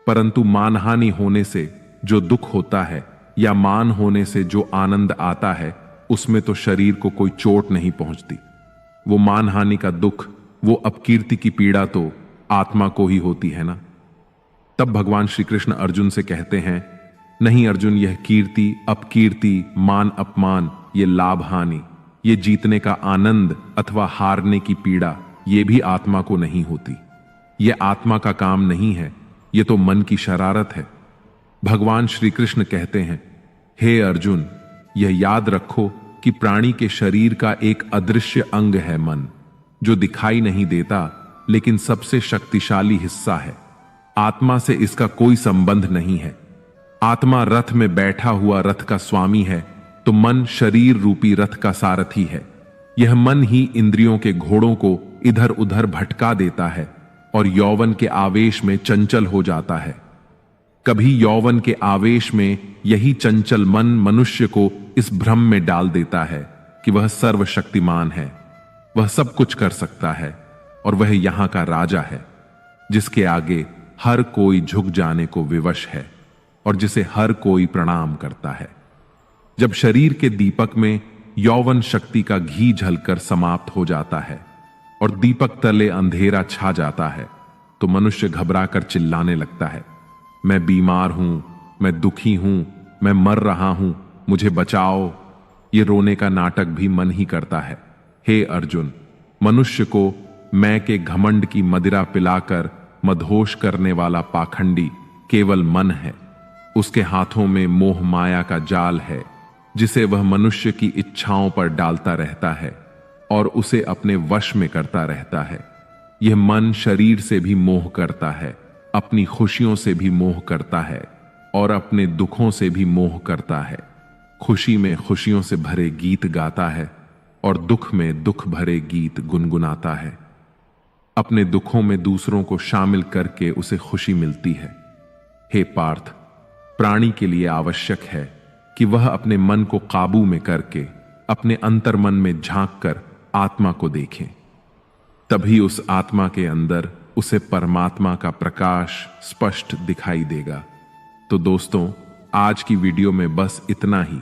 परंतु मानहानि होने से जो दुख होता है या मान होने से जो आनंद आता है, उसमें तो शरीर को कोई चोट नहीं पहुंचती। वो मानहानि का दुख, वो अपकीर्ति की पीड़ा तो आत्मा को ही होती है ना। तब भगवान श्री कृष्ण अर्जुन से कहते हैं, नहीं अर्जुन, यह कीर्ति अपकीर्ति, मान अपमान, ये लाभ हानि, ये जीतने का आनंद अथवा हारने की पीड़ा, ये भी आत्मा को नहीं होती। ये आत्मा का काम नहीं है, ये तो मन की शरारत है। भगवान श्री कृष्ण कहते हैं, हे अर्जुन, यह याद रखो कि प्राणी के शरीर का एक अदृश्य अंग है मन, जो दिखाई नहीं देता लेकिन सबसे शक्तिशाली हिस्सा है। आत्मा से इसका कोई संबंध नहीं है। आत्मा रथ में बैठा हुआ रथ का स्वामी है, तो मन शरीर रूपी रथ का सारथी है। यह मन ही इंद्रियों के घोड़ों को इधर उधर भटका देता है और यौवन के आवेश में चंचल हो जाता है। कभी यौवन के आवेश में यही चंचल मन मनुष्य को इस भ्रम में डाल देता है कि वह सर्वशक्तिमान है, वह सब कुछ कर सकता है और वह यहां का राजा है, जिसके आगे हर कोई झुक जाने को विवश है और जिसे हर कोई प्रणाम करता है। जब शरीर के दीपक में यौवन शक्ति का घी झलकर समाप्त हो जाता है और दीपक तले अंधेरा छा जाता है, तो मनुष्य घबराकर चिल्लाने लगता है, मैं बीमार हूं, मैं दुखी हूं, मैं मर रहा हूं, मुझे बचाओ। ये रोने का नाटक भी मन ही करता है। हे अर्जुन, मनुष्य को मैं के घमंड की मदिरा पिलाकर मदहोश करने वाला पाखंडी केवल मन है। उसके हाथों में मोह माया का जाल है, जिसे वह मनुष्य की इच्छाओं पर डालता रहता है और उसे अपने वश में करता रहता है। यह मन शरीर से भी मोह करता है, अपनी खुशियों से भी मोह करता है और अपने दुखों से भी मोह करता है। खुशी में खुशियों से भरे गीत गाता है और दुख में दुख भरे गीत गुनगुनाता है। अपने दुखों में दूसरों को शामिल करके उसे खुशी मिलती है। हे पार्थ, प्राणी के लिए आवश्यक है कि वह अपने मन को काबू में करके अपने अंतर्मन में झांक कर आत्मा को देखे। तभी उस आत्मा के अंदर उसे परमात्मा का प्रकाश स्पष्ट दिखाई देगा। तो दोस्तों, आज की वीडियो में बस इतना ही।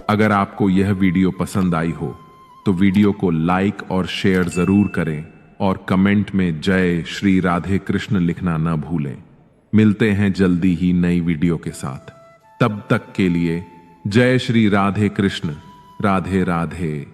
अगर आपको यह वीडियो पसंद आई हो तो वीडियो को लाइक और शेयर जरूर करें और कमेंट में जय श्री राधे कृष्ण लिखना न भूलें। मिलते हैं जल्दी ही नई वीडियो के साथ। तब तक के लिए जय श्री राधे कृष्ण। राधे राधे।